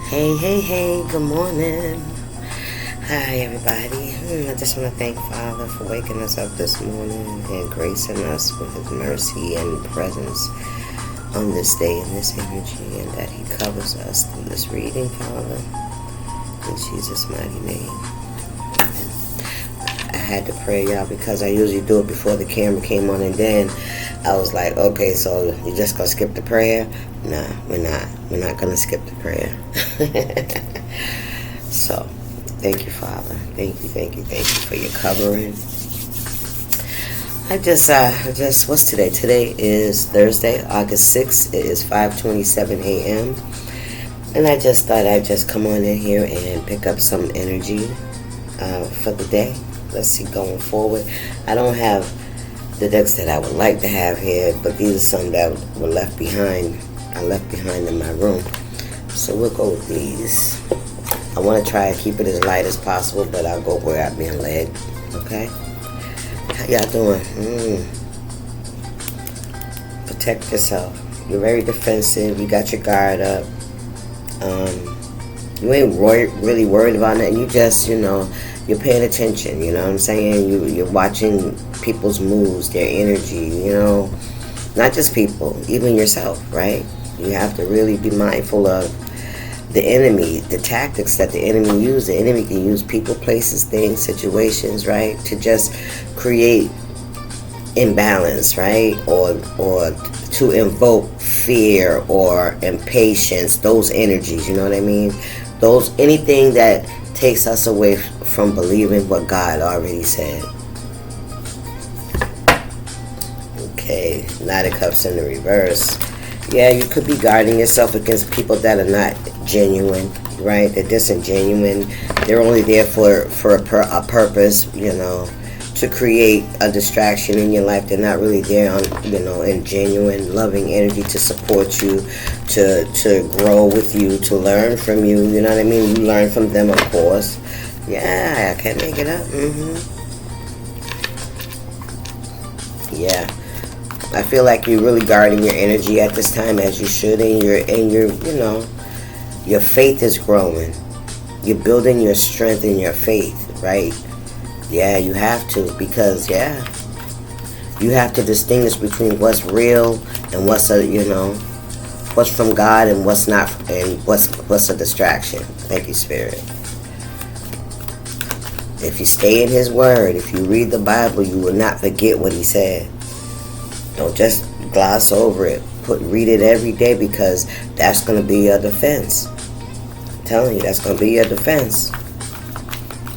Hey, hey, hey, good morning. Hi, everybody. I just want to thank Father for waking us up this morning and gracing us with His mercy and presence on this day and this energy, and that He covers us through this reading, Father. In Jesus' mighty name. I had to pray, y'all, because I usually do it before the camera came on, and then I was like, okay, so you just gonna skip the prayer? Nah, we're not. We're not gonna skip the prayer. So, thank you, Father. Thank you for your covering. What's today? Today is Thursday, August 6th. It is 5:27 a.m. And I just thought I'd just come on in here and pick up some energy for the day. Let's see, going forward. I don't have the decks that I would like to have here, but these are some that were left behind. I left behind in my room. So we'll go with these. I want to try and keep it as light as possible, but I'll go where I'm being led. Okay? How y'all doing? Protect yourself. You're very defensive. You got your guard up. You ain't really worried about it. You just, you're paying attention. You know what I'm saying? You're watching people's moves, their energy, Not just people, even yourself, right? You have to really be mindful of the enemy, the tactics that the enemy uses. The enemy can use people, places, things, situations, right, to just create imbalance, right, or to invoke fear or impatience. Those energies, you know what I mean? Anything that takes us away from believing what God already said. Okay, Knight of Cups in the reverse. Yeah, you could be guarding yourself against people that are not genuine, right? They're disingenuine. They're only there for a purpose, to create a distraction in your life. They're not really there in genuine, loving energy to support you, to grow with you, to learn from you. You know what I mean? You learn from them, of course. Yeah, I can't make it up. Yeah. I feel like you're really guarding your energy at this time, as you should, and your faith is growing. You're building your strength in your faith, right? Yeah, you have to, because you have to distinguish between what's real and what's what's from God and what's not, and what's a distraction. Thank you, Spirit. If you stay in His Word, if you read the Bible, you will not forget what He said. Don't just gloss over it. Read it every day, because that's going to be your defense. I'm telling you, that's going to be your defense.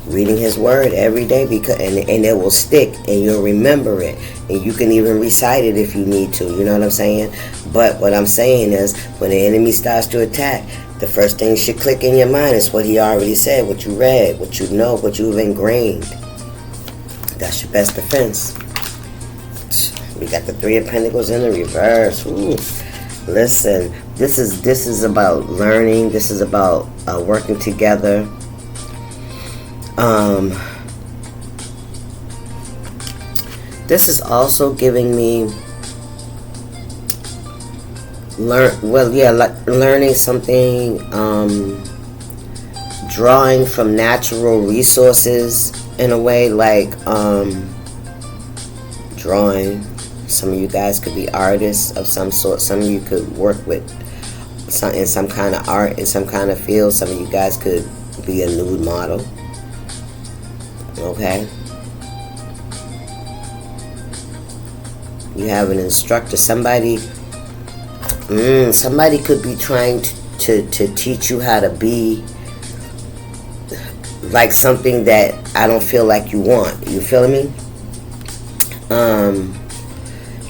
Reading His Word every day, and it will stick, and you'll remember it, and you can even recite it if you need to. You know what I'm saying? But what I'm saying is, when the enemy starts to attack, the first thing should click in your mind is what he already said, what you read, what you know, what you've ingrained. That's your best defense. We got the Three of Pentacles in the reverse. Ooh. Listen, this is about learning. This is about working together. This is also giving me learning something. Drawing from natural resources in a way, like drawing. Some of you guys could be artists of some sort. Some of you could work with in some kind of art, in some kind of field. Some of you guys could be a nude model. Okay? You have an instructor. Somebody could be trying to teach you how to be like something that I don't feel like you want. You feel me?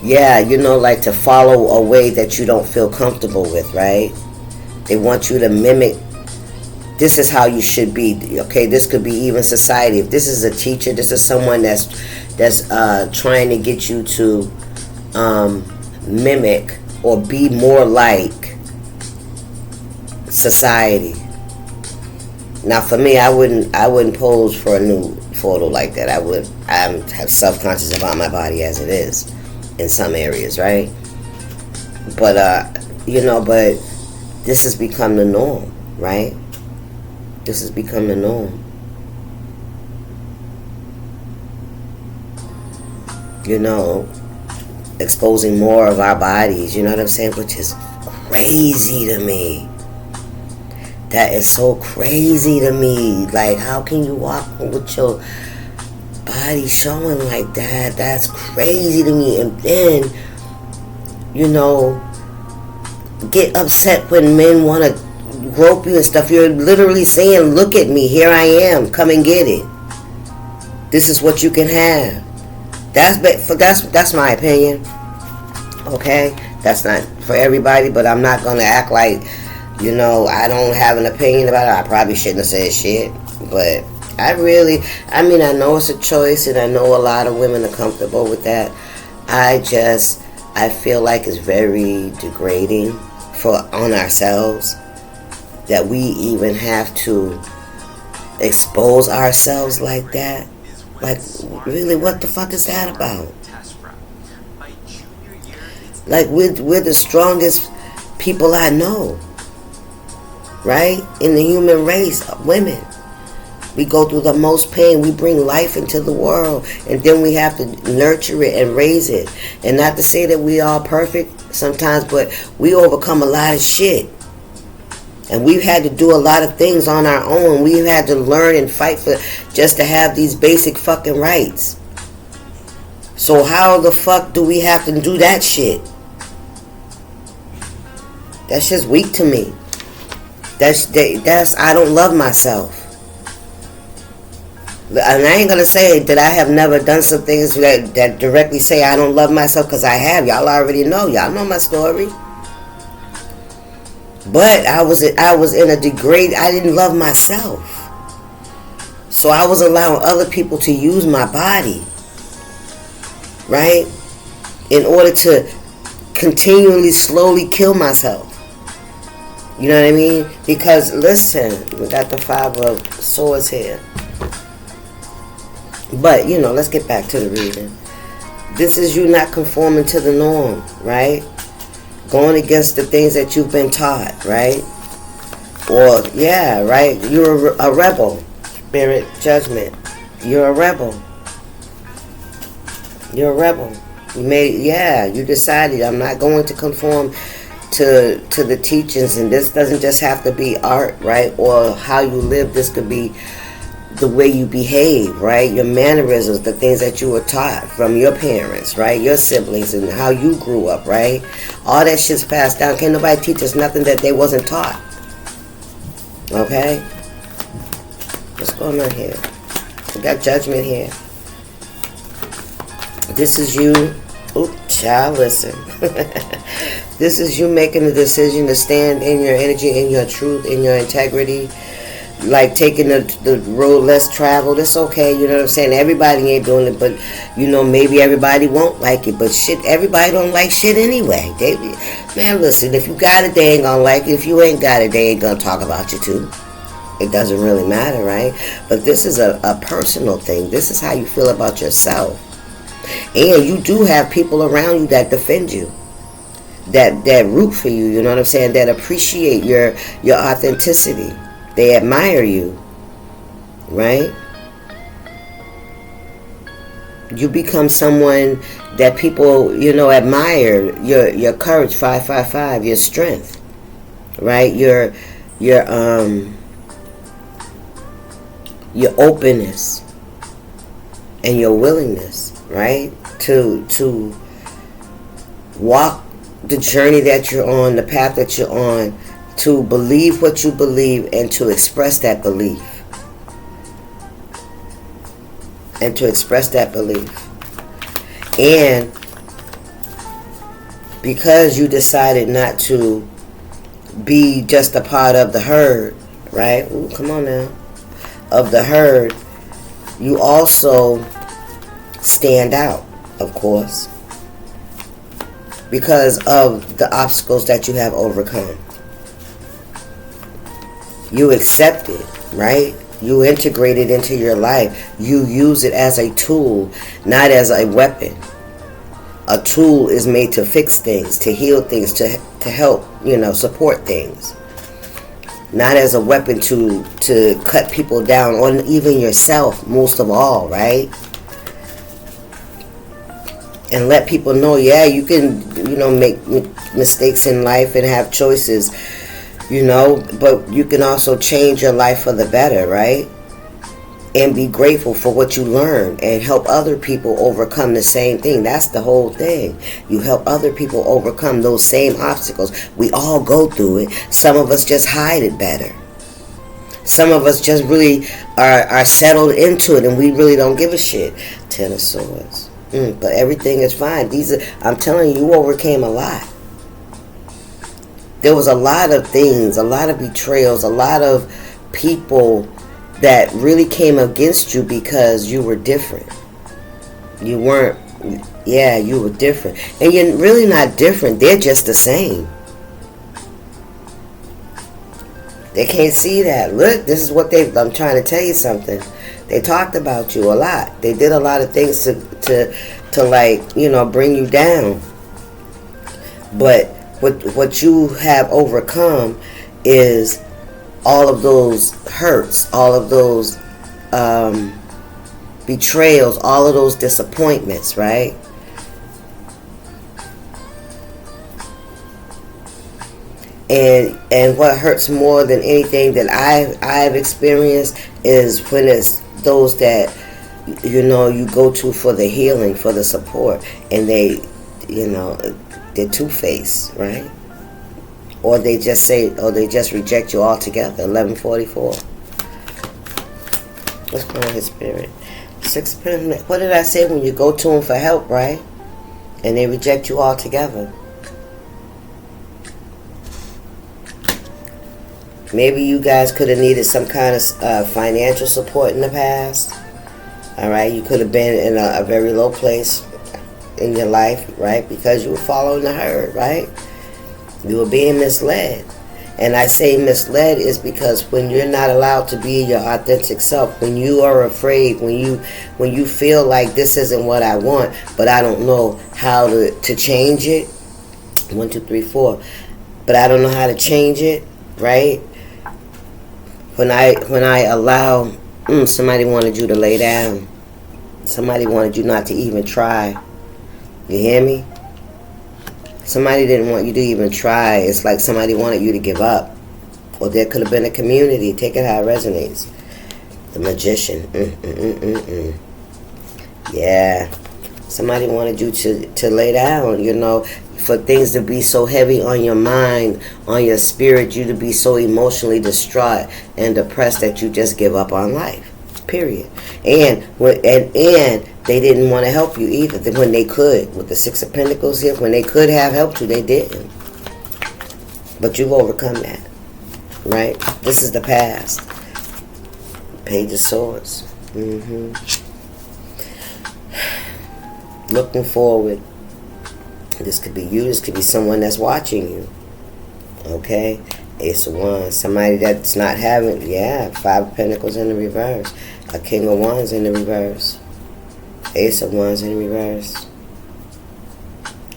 Yeah, like to follow a way that you don't feel comfortable with, right? They want you to mimic. This is how you should be. Okay, this could be even society. If this is a teacher, this is someone that's trying to get you to mimic or be more like society. Now, for me, I wouldn't pose for a new photo like that. I'm self-conscious about my body as it is in some areas, right? But but this has become the norm. right? This has become the norm. You know, exposing more of our bodies, you know what I'm saying? Which is crazy to me. That is so crazy to me. Like, how can you walk with your body showing like that? That's crazy to me. And then, you know, get upset when men want to grope you and stuff. You're literally saying, look at me, here I am, come and get it. This is what you can have. That's my opinion. Okay? That's not for everybody, but I'm not going to act like, you know, I don't have an opinion about it. I probably shouldn't have said shit. But I know it's a choice, and I know a lot of women are comfortable with that. I feel like it's very degrading on ourselves that we even have to expose ourselves like that. Like, really, what the fuck is that about? Like, we're the strongest people I know, right? In the human race, women. We go through the most pain. We bring life into the world, and then we have to nurture it and raise it. And not to say that we are perfect sometimes, but we overcome a lot of shit. And we've had to do a lot of things on our own. We've had to learn and fight for just to have these basic fucking rights. So how the fuck do we have to do that shit? That's just weak to me. That's I don't love myself. And I ain't gonna say that I have never done some things that directly say I don't love myself, because I have. Y'all already know. Y'all know my story. But I was in a degrade. I didn't love myself, so I was allowing other people to use my body, right, in order to continually, slowly kill myself. You know what I mean? Because listen, we got the Five of Swords here. But, you know, let's get back to the reading. This is you not conforming to the norm, right? Going against the things that you've been taught, right? Or, yeah, right? You're a rebel. Spirit judgment. You're a rebel. You're a rebel. You decided I'm not going to conform to the teachings, and this doesn't just have to be art, right? Or how you live. This could be the way you behave, right? Your mannerisms, the things that you were taught from your parents, right? Your siblings, and how you grew up, right? All that shit's passed down. Can't nobody teach us nothing that they wasn't taught. Okay? What's going on here? We got judgment here. This is you. Ooh, child, listen. This is you making the decision to stand in your energy, in your truth, in your integrity. Like taking the road less traveled. It's okay, you know what I'm saying? Everybody ain't doing it, but you know, maybe everybody won't like it. But shit, everybody don't like shit anyway. Man, listen, if you got it, they ain't gonna like it. If you ain't got it, they ain't gonna talk about you too. It doesn't really matter, right? But this is a personal thing. This is how you feel about yourself. And you do have people around you that defend you, that root for you, you know what I'm saying? That appreciate your authenticity. They admire you, right? You become someone that people, you know, admire. Your courage, 555, your strength, right? Your openness and your willingness, right? To walk the journey that you're on, the path that you're on, to believe what you believe and to express that belief. And to express that belief. And because you decided not to be just a part of the herd, right? Ooh, come on now. Of the herd, you also stand out, of course, because of the obstacles that you have overcome. You accept it, right? You integrate it into your life. You use it as a tool, not as a weapon. A tool is made to fix things, to heal things, to help, you know, support things. not as a weapon to cut people down, or even yourself, most of all, right? And let people know, yeah, you can, make mistakes in life and have choices, but you can also change your life for the better, right? And be grateful for what you learned and help other people overcome the same thing. That's the whole thing. You help other people overcome those same obstacles. We all go through it. Some of us just hide it better. Some of us just really are settled into it and we really don't give a shit. Ten of Swords. But everything is fine. I'm telling you, you overcame a lot. There was a lot of things, a lot of betrayals, a lot of people that really came against you because you were different. You weren't, you were different. And you're really not different. They're just the same. They can't see that. Look, this is what I'm trying to tell you something. They talked about you a lot. They did a lot of things to bring you down. But what you have overcome is all of those hurts, all of those betrayals, all of those disappointments, right? And what hurts more than anything that I've experienced is when it's those that you go to for the healing, for the support, and they're two-faced, right? Or they just reject you altogether. 1144. What's going on, his spirit? Six of Pentacles. What did I say when you go to them for help, right? And they reject you altogether. Maybe you guys could have needed some kind of financial support in the past. All right, you could have been in a very low place in your life, right? Because you were following the herd, right? You were being misled. And I say misled is because when you're not allowed to be your authentic self, when you are afraid, when you feel like this isn't what I want, but I don't know how to change it. 1, 2, 3, 4. But I don't know how to change it, right? When I allow somebody wanted you to lay down. Somebody wanted you not to even try. You hear me? Somebody didn't want you to even try. It's like somebody wanted you to give up. Or there could have been a community. Take it how it resonates. The Magician. Yeah. Somebody wanted you to lay down, for things to be so heavy on your mind, on your spirit, you to be so emotionally distraught and depressed that you just give up on life. Period. And they didn't want to help you either when they could. With the Six of Pentacles here, when they could have helped you, they didn't. But you've overcome that, right? This is the past. Page of Swords. Looking forward. This could be you. This could be someone that's watching you. Okay? Ace of Wands. Somebody that's not having... Five of Pentacles in the reverse. A King of Wands in the reverse. Ace of Wands in reverse.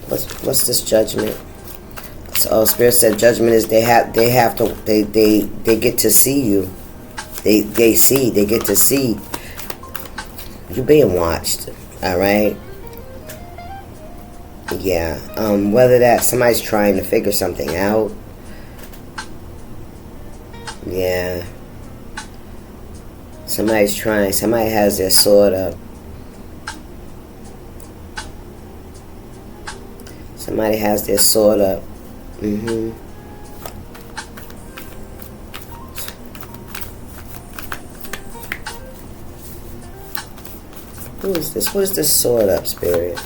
What's this Judgment? So Spirit said Judgment is they get to see you. They get to see you being watched. All right. Yeah. Whether that somebody's trying to figure something out. Yeah. Somebody's trying. Somebody has their sword up. Somebody has their sword up. Who is this? What is this sword up, Spirit?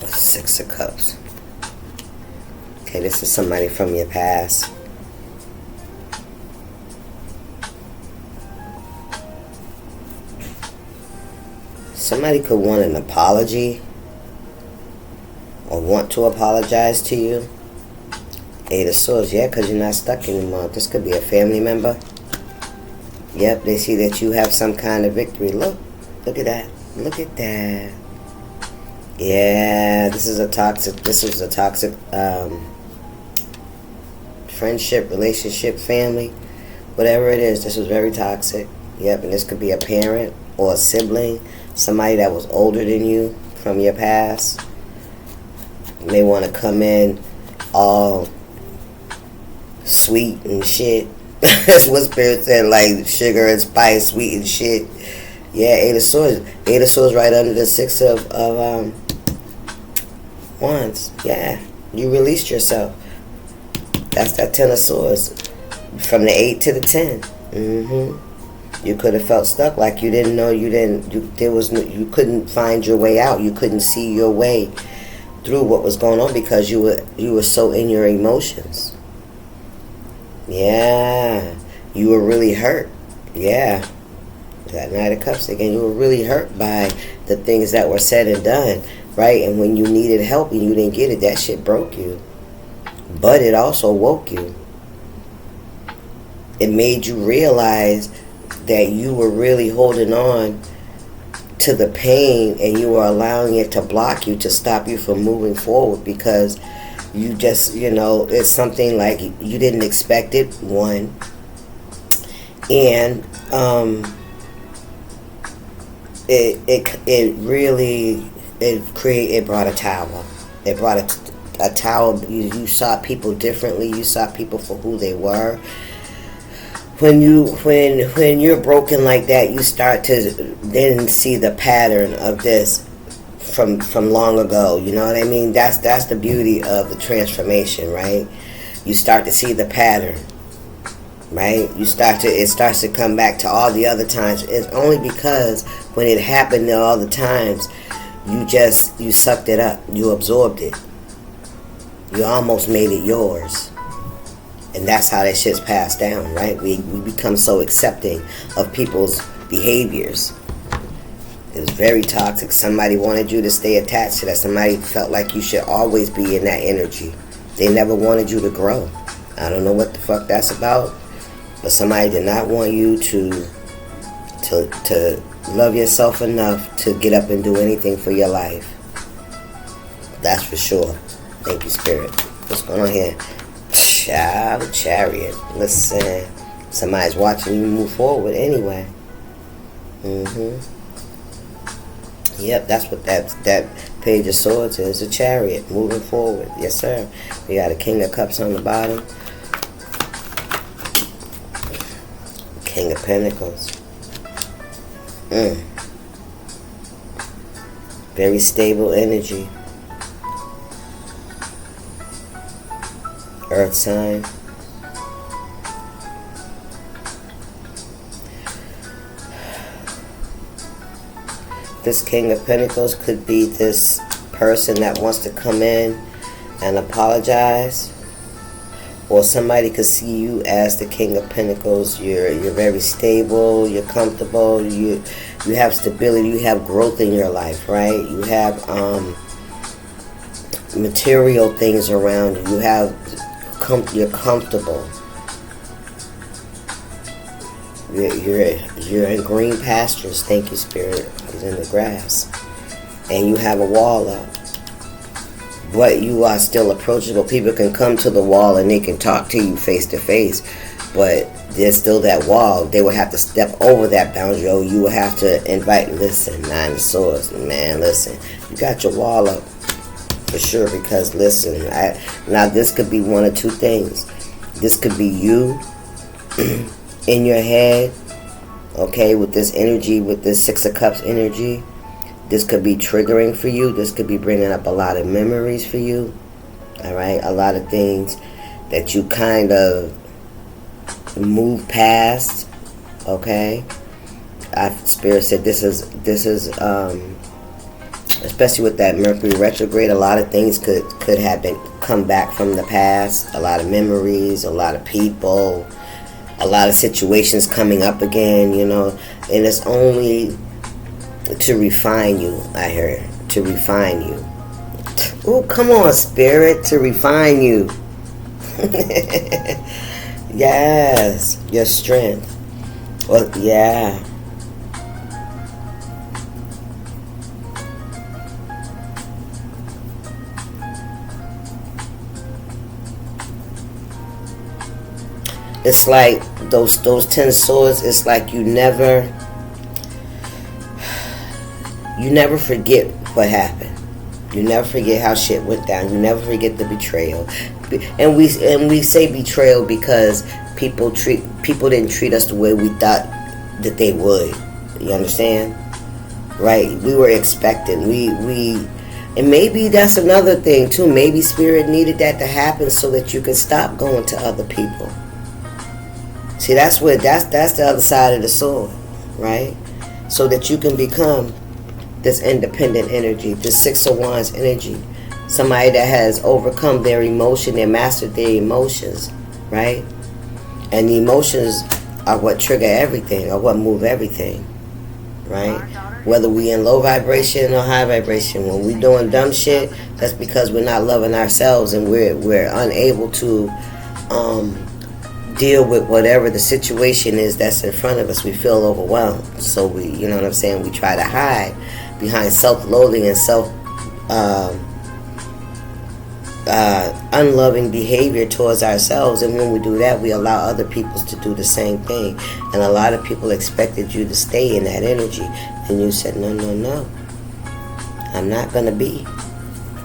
Six of Cups. Okay, this is somebody from your past. Somebody could want an apology or want to apologize to you. Eight of Swords, yeah, because you're not stuck anymore. This could be a family member. Yep, they see that you have some kind of victory. Look at that. Look at that. Yeah, this was a toxic friendship, relationship, family, whatever it is. This was very toxic. Yep, and this could be a parent or a sibling, somebody that was older than you from your past. May want to come in all sweet and shit. That's what Spirit said, like sugar and spice, sweet and shit. Yeah, Eight of Swords. Eight of Swords right under the Six of Wands. Yeah, you released yourself. That's that Ten of Swords. From the 8 to the 10. You could have felt stuck, like you didn't know, you couldn't find your way out. You couldn't see your way through what was going on because you were so in your emotions. Yeah, you were really hurt. Yeah, that Knight of Cups again. You were really hurt by the things that were said and done, right? And when you needed help and you didn't get it, that shit broke you. But it also woke you. It made you realize that you were really holding on to the pain and you were allowing it to block you, to stop you from moving forward, because you just, it's something like you didn't expect it, one. And it brought a tower. It brought a tower. You saw people differently. You saw people for who they were. When you're broken like that, you start to then see the pattern of this from long ago. You know what I mean? That's the beauty of the transformation, right? You start to see the pattern, right? It starts to come back to all the other times. It's only because when it happened all the times, you sucked it up, you absorbed it, you almost made it yours. And that's how that shit's passed down, right? We become so accepting of people's behaviors. It was very toxic. Somebody wanted you to stay attached to that. Somebody felt like you should always be in that energy. They never wanted you to grow. I don't know what the fuck that's about, but somebody did not want you to love yourself enough to get up and do anything for your life. That's for sure. Thank you, Spirit. What's going on here? Child, Chariot. Listen, somebody's watching you move forward anyway. Yep, that's what that Page of Swords is, a Chariot, moving forward. Yes, sir. We got a King of Cups on the bottom. King of Pentacles. Very stable energy. Earth sign. This King of Pentacles could be this person that wants to come in and apologize, or somebody could see you as the King of Pentacles. You're very stable, you're comfortable, you have stability, you have growth in your life, right? You have material things around you. You're comfortable. You're in green pastures. Thank you, Spirit. He's in the grass. And you have a wall up. But you are still approachable. People can come to the wall and they can talk to you face to face. But there's still that wall. They will have to step over that boundary. Oh, you will have to invite, listen, Nine of Swords. Man, listen. You got your wall up. For sure, because listen, now this could be one of two things. This could be you in your head, okay, with this energy, with this Six of Cups energy. This could be triggering for you. This could be bringing up a lot of memories for you, all right? A lot of things that you kind of move past, okay? Spirit said this is especially with that Mercury retrograde, a lot of things could have come back from the past. A lot of memories, a lot of people, a lot of situations coming up again, and it's only to refine you, I heard. To refine you. Oh, come on, Spirit, to refine you. Yes, your strength. Well, yeah. It's like those 10 swords. It's like you never forget what happened. You never forget how shit went down. You never forget the betrayal. And we say betrayal because people didn't treat us the way we thought that they would. You understand? Right? We were expecting. And maybe that's another thing too. Maybe spirit needed that to happen so that you could stop going to other people. See, that's the other side of the sword, right? So that you can become this independent energy, this 6 of Wands energy. Somebody that has overcome their emotion, they mastered their emotions, right? And the emotions are what trigger everything, or what move everything, right? Whether we in low vibration or high vibration, when we doing dumb shit, that's because we're not loving ourselves and we're unable to deal with whatever the situation is that's in front of us. We feel overwhelmed, so we, you know what I'm saying, we try to hide behind self-loathing and unloving behavior towards ourselves. And when we do that, we allow other people to do the same thing. And a lot of people expected you to stay in that energy, and you said, no, I'm not going to be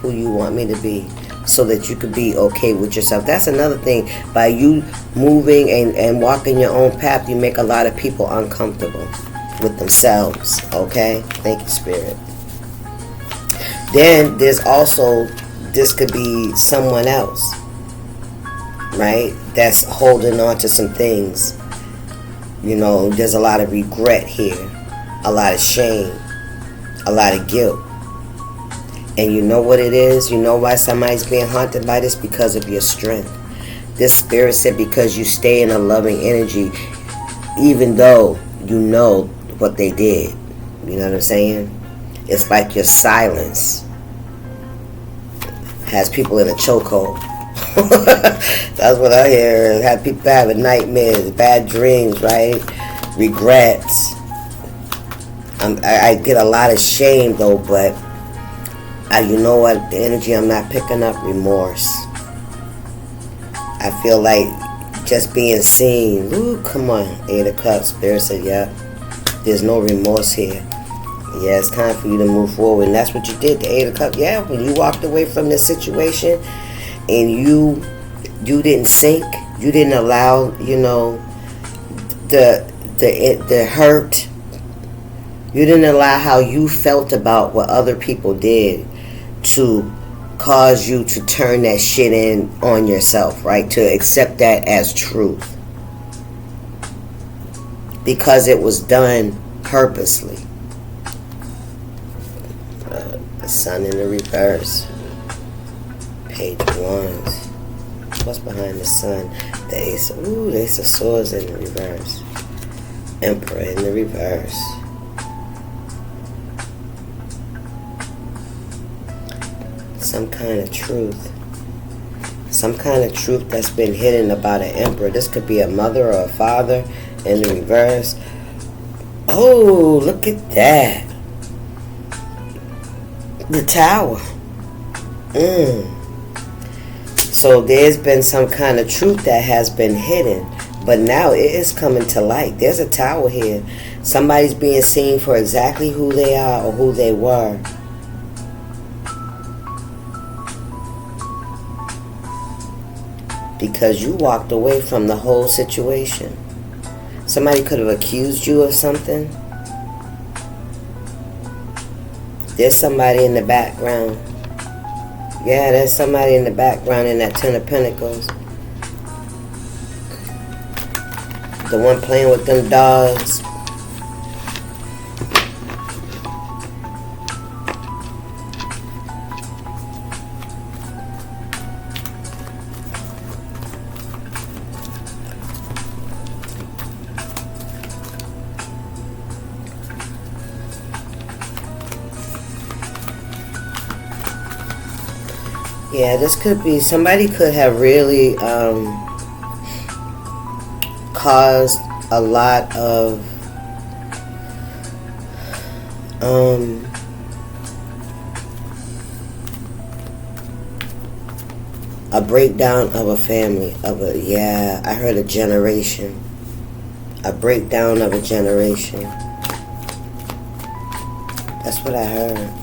who you want me to be, so that you could be okay with yourself. That's another thing. By you moving and walking your own path, you make a lot of people uncomfortable with themselves. Okay? Thank you, Spirit. Then there's also, this could be someone else, right? That's holding on to some things. You know, there's a lot of regret here, a lot of shame, a lot of guilt. And you know what it is? You know why somebody's being haunted by this? Because of your strength. This spirit said because you stay in a loving energy, even though you know what they did. You know what I'm saying? It's like your silence has people in a chokehold. That's what I hear. Have people having nightmares, bad dreams, right? Regrets. I get a lot of shame though, but you know what? The energy I'm not picking up, remorse. I feel like just being seen. Ooh, come on. 8 of Cups. Spirit said, yeah. There's no remorse here. Yeah, it's time for you to move forward. And that's what you did. The 8 of Cups. Yeah, when you walked away from this situation and you didn't sink. You didn't allow, you know, the hurt. You didn't allow how you felt about what other people did to cause you to turn that shit in on yourself, right? To accept that as truth. Because it was done purposely. The Sun in the reverse. Page of Wands. What's behind the Sun? The Ace of Swords in the reverse. Emperor in the reverse. Some kind of truth. Some kind of truth that's been hidden about an emperor. This could be a mother or a father in the reverse. Oh, look at that. The Tower. So there's been some kind of truth that has been hidden, but now it is coming to light. There's a Tower here. Somebody's being seen for exactly who they are or who they were. Because you walked away from the whole situation. Somebody could have accused you of something. There's somebody in the background. Yeah, there's somebody in the background in that 10 of Pentacles. The one playing with them dogs. Yeah, this could be, somebody could have really caused a lot of A breakdown of a family. I heard a generation. A breakdown of a generation. That's what I heard.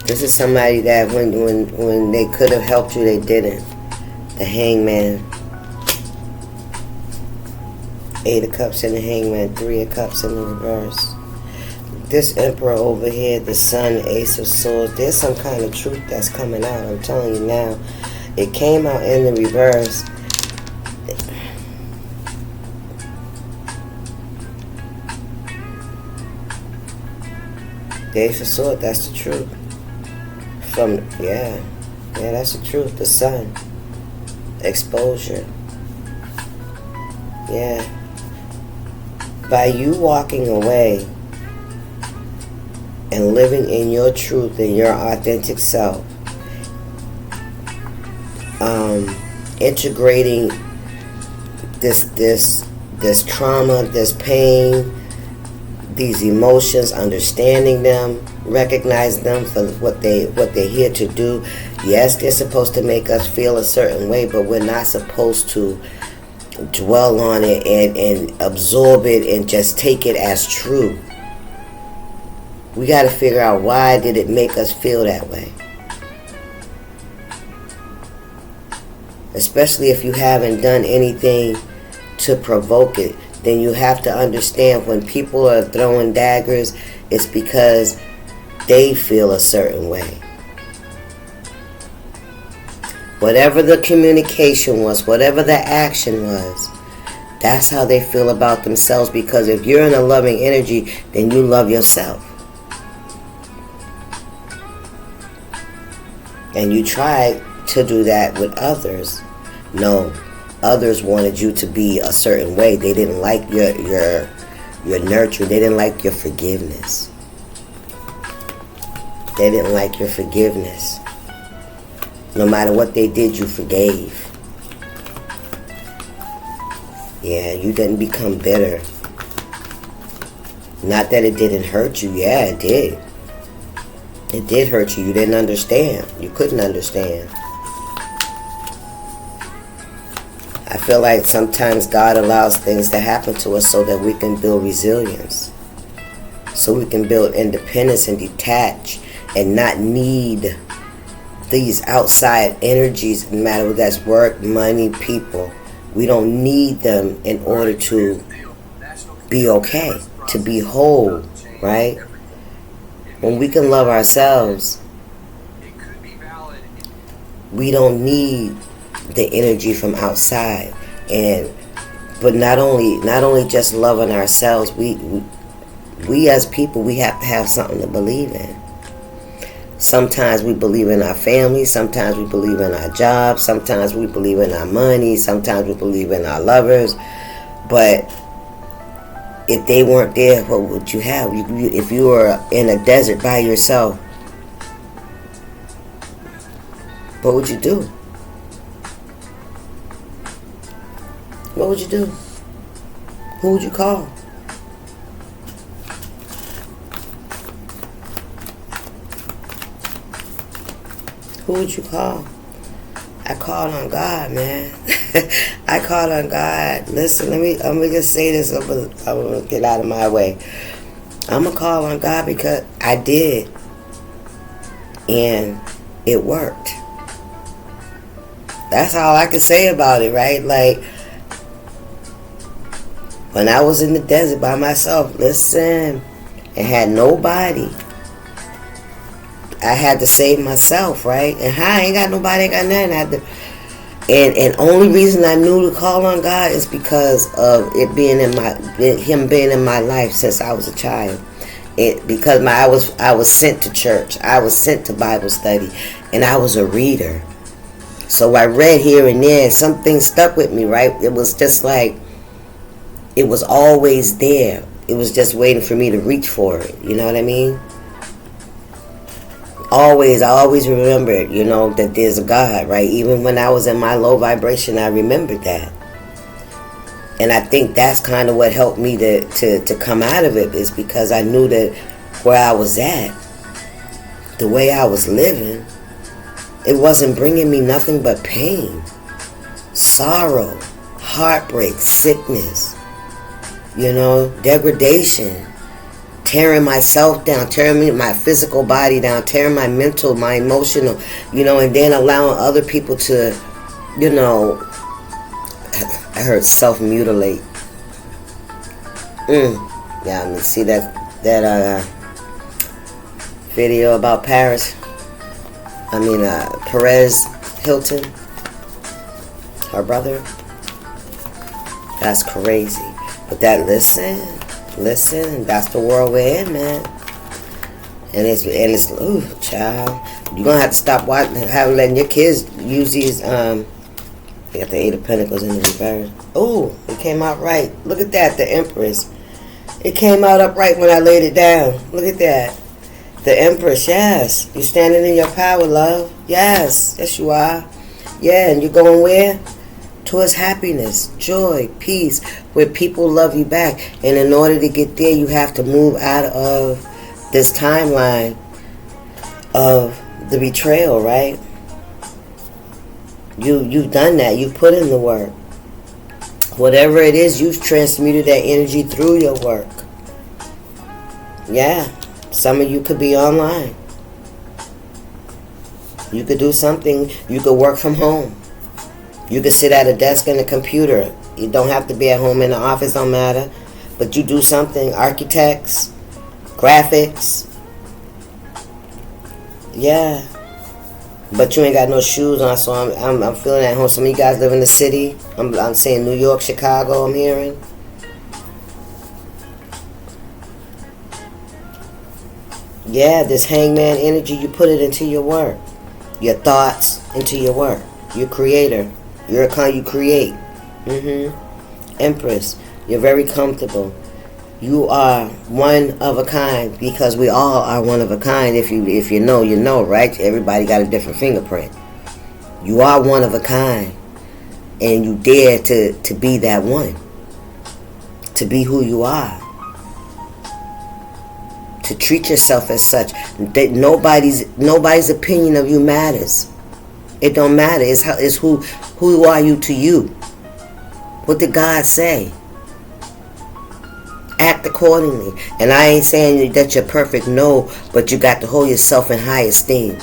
This is somebody that when they could have helped you, they didn't. The Hangman. 8 of Cups in the Hangman. 3 of Cups in the reverse. This Emperor over here, the Sun, Ace of Swords. There's some kind of truth that's coming out. I'm telling you now. It came out in the reverse. The Ace of Swords, that's the truth. Yeah, that's the truth. The Sun. Exposure. Yeah. By you walking away and living in your truth and your authentic self, integrating this trauma, this pain, these emotions, understanding them, recognize them for what they're here to do. Yes, they're supposed to make us feel a certain way, but we're not supposed to dwell on it and absorb it and just take it as true. We got to figure out, why did it make us feel that way? Especially if you haven't done anything to provoke it, then you have to understand, when people are throwing daggers, it's because they feel a certain way. Whatever the communication was, whatever the action was, that's how they feel about themselves. Because if you're in a loving energy, then you love yourself. And you try to do that with others. No, others wanted you to be a certain way. They didn't like your nurture. They didn't like your forgiveness. They didn't like your forgiveness. No matter what they did, you forgave. Yeah, you didn't become bitter. Not that it didn't hurt you. Yeah, it did. It did hurt you. You didn't understand. You couldn't understand. I feel like sometimes God allows things to happen to us so that we can build resilience. So we can build independence and detach and not need these outside energies, no matter what that's work, money, people. We don't need them in order to be okay, to be whole, right? When we can love ourselves, we don't need the energy from outside. But not only just loving ourselves, we as people, we have to have something to believe in. Sometimes we believe in our family, sometimes we believe in our jobs, sometimes we believe in our money, sometimes we believe in our lovers. But if they weren't there, what would you have? If you were in a desert by yourself, what would you do? What would you do? Who would you call? Who would you call? I called on God, man. I called on God. Listen, let me just say this. I'm gonna get out of my way. I'm gonna call on God because I did, and it worked. That's all I can say about it, right? Like, when I was in the desert by myself, listen, and had nobody, I had to save myself, right? And I ain't got nobody, ain't got nothing. I had to, and only reason I knew to call on God is because of it being him being in my life since I was a child. Because I was sent to church, I was sent to Bible study, and I was a reader. So I read here and there. Something stuck with me, right? It was just like, it was always there. It was just waiting for me to reach for it. You know what I mean? I always remembered, that there's a God, right? Even when I was in my low vibration, I remembered that. And I think that's kind of what helped me to come out of it, is because I knew that where I was at, the way I was living, it wasn't bringing me nothing but pain, sorrow, heartbreak, sickness, degradation, tearing myself down, tearing my physical body down, tearing my mental, my emotional, and then allowing other people to, I heard self-mutilate. Yeah, I mean, see that video about Perez Hilton, her brother. That's crazy. But listen, that's the world we're in, man. And it's ooh, child, you're gonna have to stop letting your kids use these. They got the Eight of Pentacles in the reverse. Ooh, it came out right. Look at that, the Empress. It came out upright when I laid it down. Look at that. The Empress, yes. You're standing in your power, love. Yes, yes you are. Yeah, and you're going where? Towards happiness, joy, peace, where people love you back. And in order to get there, you have to move out of this timeline of the betrayal, right? You've done that. You've put in the work. Whatever it is, you've transmuted that energy through your work. Yeah. Some of you could be online. You could do something. You could work from home. You could sit at a desk and a computer. You don't have to be at home in the office, don't matter. But you do something. Architects, graphics. Yeah. But you ain't got no shoes on, so I'm feeling at home. Some of you guys live in the city. I'm saying New York, Chicago, I'm hearing. Yeah, this hangman energy, you put it into your work. Your thoughts into your work. You're a creator. You create. Empress, you're very comfortable. You are one of a kind, because we all are one of a kind. If you know, you know, right? Everybody got a different fingerprint. You are one of a kind, and you dare to be that one. To be who you are. To treat yourself as such. That nobody's opinion of you matters. It don't matter. It's who are you to you. What did God say? Act accordingly. And I ain't saying that you're perfect, no, but you got to hold yourself in high esteem.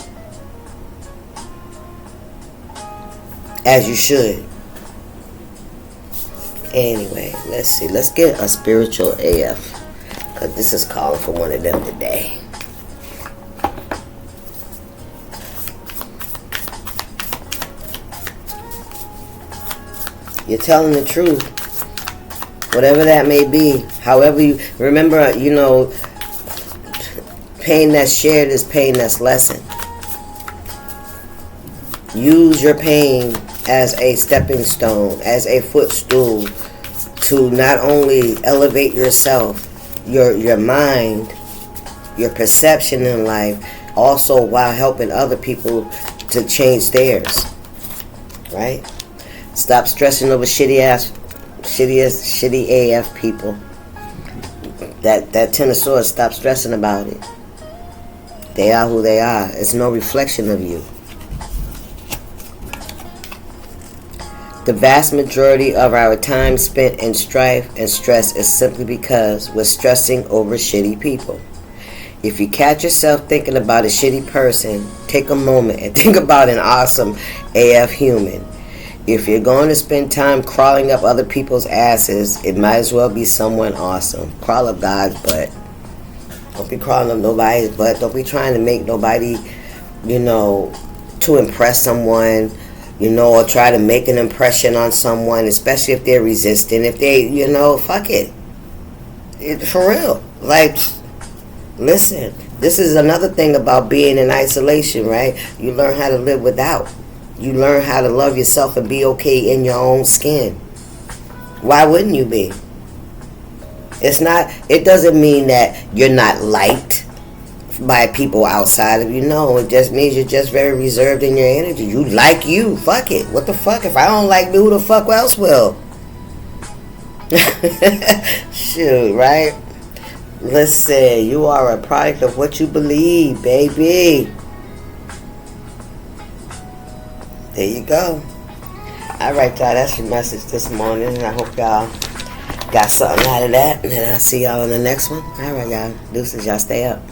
As you should. Anyway, let's see. Let's get a spiritual AF. Because this is calling for one of them today. You're telling the truth. Whatever that may be. However you... Remember, pain that's shared is pain that's lessened. Use your pain as a stepping stone, as a footstool to not only elevate yourself, your mind, your perception in life, also while helping other people to change theirs. Right? Stop stressing over shitty AF people. That Ten of Swords, stop stressing about it. They are who they are. It's no reflection of you. The vast majority of our time spent in strife and stress is simply because we're stressing over shitty people. If you catch yourself thinking about a shitty person, take a moment and think about an awesome AF human. If you're going to spend time crawling up other people's asses, it might as well be someone awesome. Crawl up God's butt. Don't be crawling up nobody's butt. Don't be trying to make nobody, to impress someone, or try to make an impression on someone, especially if they're resistant. If they, fuck it. For real. Like, listen, this is another thing about being in isolation, right? You learn how to live without. You learn how to love yourself and be okay in your own skin. Why wouldn't you be? It doesn't mean that you're not liked by people outside of you. No, it just means you're just very reserved in your energy. You like you. Fuck it. What the fuck? If I don't like me, who the fuck else will? Shoot, right? Listen, you are a product of what you believe, baby. There you go. Alright, y'all, that's your message this morning. And I hope y'all got something out of that. And I'll see y'all in the next one. Alright, y'all. Deuces, y'all stay up.